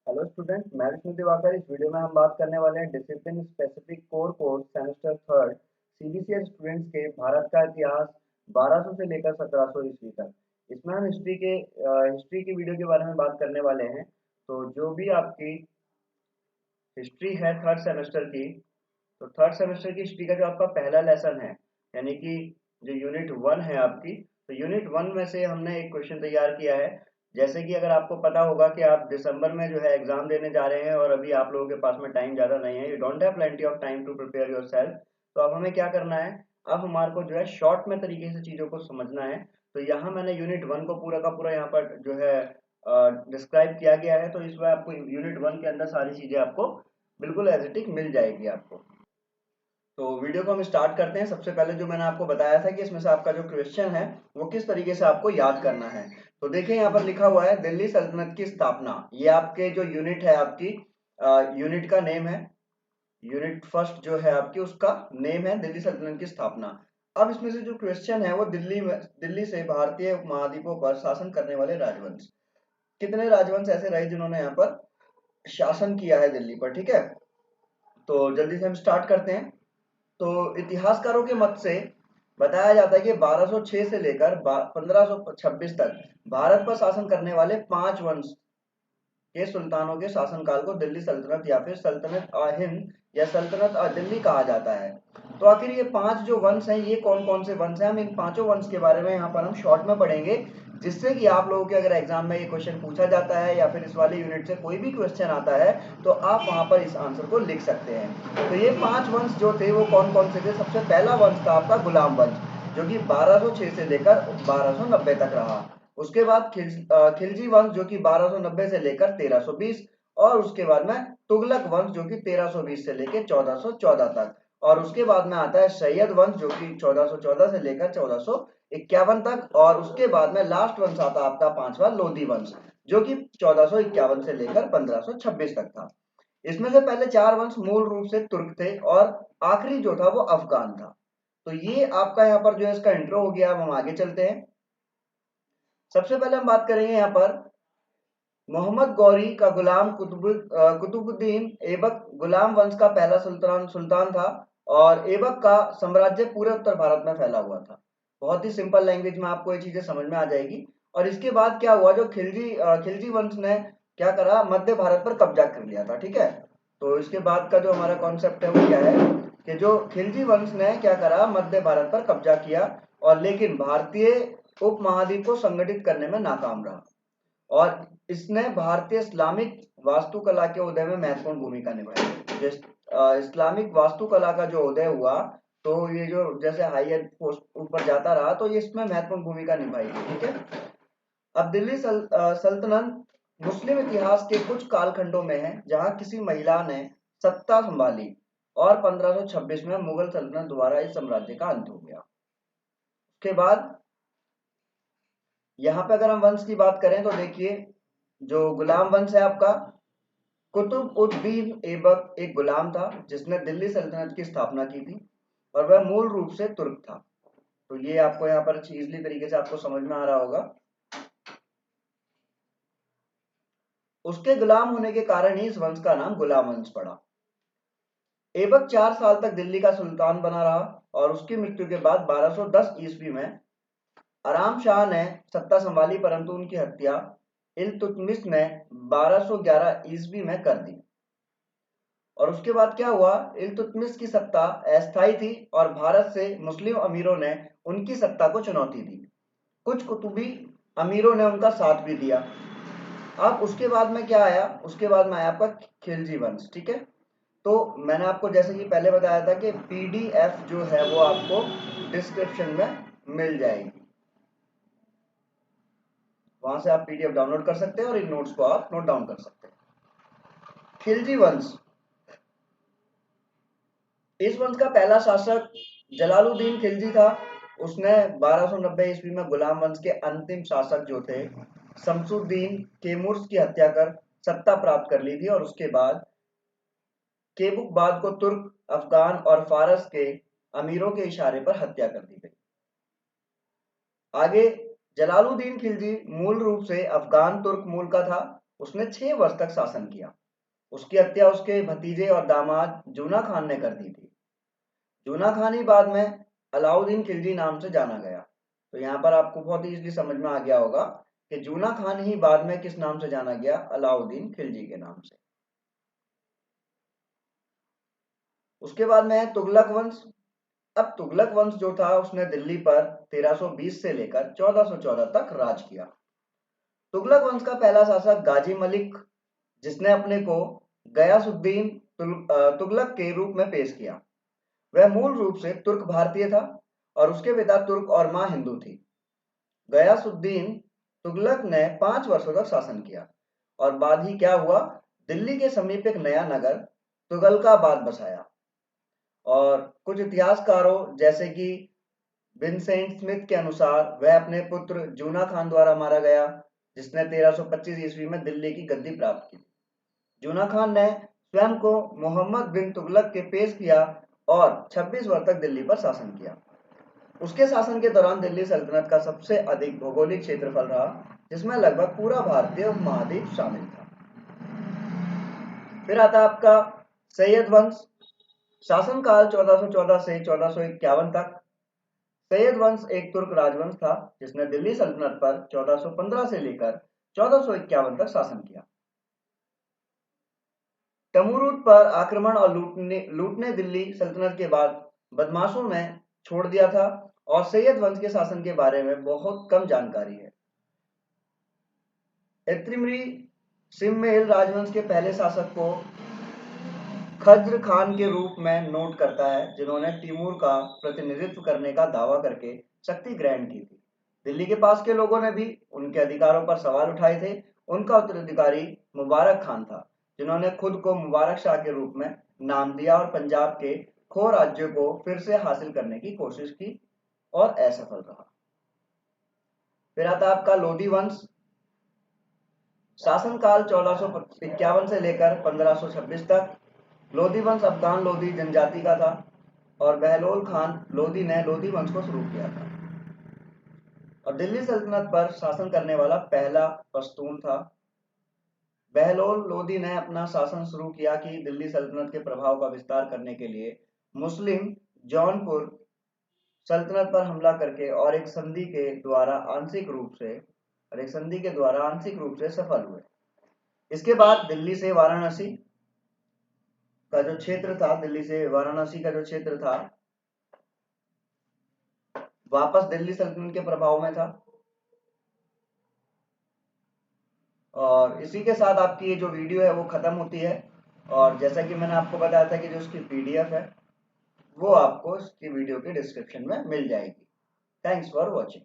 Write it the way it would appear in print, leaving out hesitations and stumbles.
Hello student, मैं विष्णु दिवाकर। इस video में हम बात करने वाले हैं discipline specific core course semester third CBCS students के भारत का इतिहास 1200 से लेकर 1700 ईस्वी तक। इसमें हम हिस्ट्री की वीडियो के बारे में बात करने वाले हैं। तो जो भी आपकी हिस्ट्री है थर्ड सेमेस्टर की, तो थर्ड सेमेस्टर की हिस्ट्री का जो आपका पहला लेसन है, यानी कि जो यूनिट वन है आपकी, तो यूनिट वन में से हमने एक क्वेश्चन तैयार किया है। जैसे कि अगर आपको पता होगा कि आप दिसंबर में जो है एग्जाम देने जा रहे हैं और अभी आप लोगों के पास में टाइम ज़्यादा नहीं है, you don't have plenty of time to prepare yourself. तो अब हमें क्या करना है, अब हमारे को जो है शॉर्ट में तरीके से चीज़ों को समझना है। तो यहाँ मैंने यूनिट वन को पूरा का पूरा यहाँ पर जो है डिस्क्राइब किया गया है। तो इसमें आपको यूनिट वन के अंदर सारी चीज़ें आपको बिल्कुल एज इट इज मिल जाएगी आपको। तो वीडियो को हम स्टार्ट करते हैं। सबसे पहले जो मैंने आपको बताया था कि इसमें से आपका जो क्वेश्चन है वो किस तरीके से आपको याद करना है। तो देखिए यहाँ पर लिखा हुआ है दिल्ली सल्तनत की स्थापना। ये आपके जो यूनिट है आपकी, यूनिट का नेम है। यूनिट फर्स्ट जो है आपकी, उसका नेम है दिल्ली सल्तनत की स्थापना। अब इसमें से जो क्वेश्चन है वो दिल्ली से भारतीय उपमहाद्वीपों पर शासन करने वाले राजवंश। कितने राजवंश ऐसे रहे जिन्होंने यहाँ पर शासन किया है दिल्ली पर, ठीक है। तो जल्दी से हम स्टार्ट करते हैं। तो इतिहासकारों के मत से बताया जाता है कि 1206 से लेकर 1526 तक भारत पर शासन करने वाले 5 वंश के सुल्तानों के शासनकाल को दिल्ली सल्तनत या फिर सल्तनत हिंद या सल्तनत दिल्ली कहा जाता है। तो आखिर ये 5 जो वंश हैं, ये कौन कौन से वंश हैं, हम इन पांचों वंश के बारे में यहाँ पर हम शॉर्ट में पढ़ेंगे, जिससे कि आप लोगों के अगर एग्जाम में ये क्वेश्चन पूछा जाता है या फिर इस वाले यूनिट से कोई भी क्वेश्चन आता है तो आप वहां पर इस आंसर को लिख सकते हैं। तो ये 5 वंश जो थे वो कौन कौन से थे। सबसे पहला वंश था आपका गुलाम वंश, जो कि 1206 से लेकर 1290 तक रहा। उसके बाद खिलजी वंश जो कि 1290 से लेकर 1320, और उसके बाद में तुगलक वंश जो कि 1320 से लेकर 1414 तक। और उसके बाद में आता है सैयद वंश जो कि 1414 से लेकर 1451 तक। और उसके बाद में लास्ट वंश आता है आपका पांचवा लोधी वंश, जो कि 1451 से लेकर 1526 तक था। इसमें से पहले 4 वंश मूल रूप से तुर्क थे और आखिरी जो था वो अफगान था। तो ये आपका यहाँ पर जो है इसका इंट्रो हो गया। अब हम आगे चलते हैं। सबसे पहले हम बात करेंगे यहाँ पर मोहम्मद गौरी का गुलाम कुतुबुद्दीन ऐबक गुलाम वंश का पहला सुल्तान सुल्तान था। और ऐबक का साम्राज्य पूरे उत्तर भारत में फैला हुआ था। बहुत ही सिंपल लैंग्वेज में आपको ये चीजें समझ में आ जाएगी। और इसके बाद क्या हुआ, जो खिलजी वंश ने क्या करा, मध्य भारत पर कब्जा कर लिया था, ठीक है। तो इसके बाद का जो हमारा कॉन्सेप्ट है वो क्या है कि जो खिलजी वंश ने क्या करा, मध्य भारत पर कब्जा किया, और लेकिन भारतीय उपमहाद्वीप को संगठित करने में नाकाम रहा। और इसने भारतीय इस्लामिक वास्तुकला के उदय में महत्वपूर्ण भूमिका निभाई। इस्लामिक वास्तुकला का जो उदय हुआ, तो ये जो जैसे हाई पोस्ट ऊपर जाता रहा, तो ये इसमें महत्वपूर्ण भूमिका निभाई थी, ठीक है। अब दिल्ली सल्तनत मुस्लिम इतिहास के कुछ कालखंडों में है जहां किसी महिला ने सत्ता संभाली, और 1526 में मुगल सल्तनत द्वारा इस साम्राज्य का अंत हो गया। उसके बाद यहाँ पे अगर हम वंश की बात करें तो देखिए, जो गुलाम वंश है आपका, कुतुब उद-दीन ऐबक एक गुलाम था जिसने दिल्ली सल्तनत की स्थापना की थी, और वह मूल रूप से तुर्क था। तो ये आपको यहाँ पर इजीली तरीके से आपको समझ में आ रहा होगा। उसके गुलाम होने के कारण ही इस वंश का नाम गुलाम वंश पड़ा। ऐबक 4 साल तक दिल्ली का सुल्तान बना रहा, और उसकी मृत्यु के बाद 1210 ईस्वी में आराम शाह ने सत्ता संभाली, परंतु उनकी हत्या इल्तुतमिश ने 1211 ईस्वी में कर दी। और उसके बाद क्या हुआ, इल्तुतमिश की सत्ता अस्थायी थी और भारत से मुस्लिम अमीरों ने उनकी सत्ता को चुनौती दी। कुछ कुतुबी अमीरों ने उनका साथ भी दिया। अब उसके बाद में क्या आया, उसके बाद में आया आपका खिलजी वंश, ठीक है। तो मैंने आपको जैसे कि पहले बताया था कि पीडीएफ जो है वो आपको डिस्क्रिप्शन में मिल जाएगी, वहां से आप पीडीएफ डाउनलोड कर सकते हैं और इन नोट्स को आप नोट डाउन कर सकते हैं। खिलजी वंश, इस वंश का पहला शासक जलालुद्दीन खिलजी था। उसने 1290 ईस्वी में गुलाम वंश के अंतिम शासक जो थे शमसुद्दीन कैमूर्स की हत्या कर सत्ता प्राप्त कर ली थी, और उसके बाद केबुकबाद को तुर्क, अफगान और फारस के अमीरों के इशारे पर हत्या कर दी गई। आगे जलालुद्दीन खिलजी मूल रूप से अफगान तुर्क मूल का था। उसने 6 वर्ष तक शासन किया। उसकी हत्या उसके भतीजे और दामाद जूना खान ने कर दी थी। जूना खान ही बाद में अलाउद्दीन खिलजी नाम से जाना गया। तो यहाँ पर आपको बहुत ही इजीली समझ में आ गया होगा कि जूना खान ही बाद में किस नाम से जाना गया, अलाउद्दीन खिलजी के नाम से। उसके बाद में है तुगलक वंश। अब तुगलक वंश जो था उसने दिल्ली पर 1320 से लेकर 1414 तक राज किया। तुगलक वंश का पहला शासक गाजी मलिक, जिसने अपने को गयासुद्दीन तुगलक के रूप में पेश किया। वह मूल रूप से तुर्क भारतीय था और उसके पिता तुर्क और मां हिंदू थी। गयासुद्दीन तुगलक ने 5 वर्षों तक शासन किया और बाद ही क्या हुआ, दिल्ली के समीप एक नया नगर तुगलकाबाद बसाया। और कुछ इतिहासकारों जैसे कि विंसेंट स्मिथ के अनुसार वह अपने पुत्र जूना खान द्वारा मारा गया, जिसने 1325 ईस्वी में दिल्ली की गद्दी प्राप्त की। जूना खान ने स्वयं को मोहम्मद बिन तुगलक के पेश किया और 26 वर्ष तक दिल्ली पर शासन किया। उसके शासन के दौरान दिल्ली सल्तनत का सबसे अधिक भौगोलिक क्षेत्रफल रहा, जिसमें लगभग पूरा भारतीय उपमहाद्वीप शामिल था। फिर आता आपका सैयद वंश। शासनकाल 1414 से 1451 तक। सैयद वंश एक तुर्क राजवंश था जिसने दिल्ली सल्तनत पर 1415 से लेकर 1451 तक शासन किया। तमुरुद पर आक्रमण और लूटने दिल्ली सल्तनत के बाद बदमाशों ने छोड़ दिया था और सैयद वंश के शासन के बारे में बहुत कम जानकारी है। एत्रिमरी सिममेल राजवंश के पहले शासक को खज्र खान के रूप में नोट करता है, जिन्होंने तिमूर का प्रतिनिधित्व करने का दावा करके शक्ति ग्रहण की थी। दिल्ली के पास के लोगों ने भी उनके अधिकारों पर सवाल उठाए थे। उनका उत्तराधिकारी मुबारक खान था, जिन्होंने खुद को मुबारक शाह के रूप में नाम दिया और पंजाब के खो राज्यों को फिर से हासिल करने की कोशिश की और असफल रहा। फिर आता आपका लोधी वंश। शासनकाल 1451 से लेकर 1526 तक। लोधी वंश अफगान लोधी जनजाति का था और बहलोल खान लोधी ने लोधी वंश को शुरू किया था और दिल्ली सल्तनत पर शासन करने वाला पहला पश्तून था। बहलोल लोधी ने अपना शासन शुरू किया कि दिल्ली सल्तनत के प्रभाव का विस्तार करने के लिए मुस्लिम जौनपुर सल्तनत पर हमला करके और एक संधि के द्वारा आंशिक रूप से सफल हुए। इसके बाद दिल्ली से वाराणसी का जो क्षेत्र था, वापस दिल्ली सल्तनत के प्रभाव में था। और इसी के साथ आपकी ये जो वीडियो है वो खत्म होती है। और जैसा कि मैंने आपको बताया था कि जो उसकी PDF है वो आपको इसकी वीडियो के डिस्क्रिप्शन में मिल जाएगी। Thanks for watching.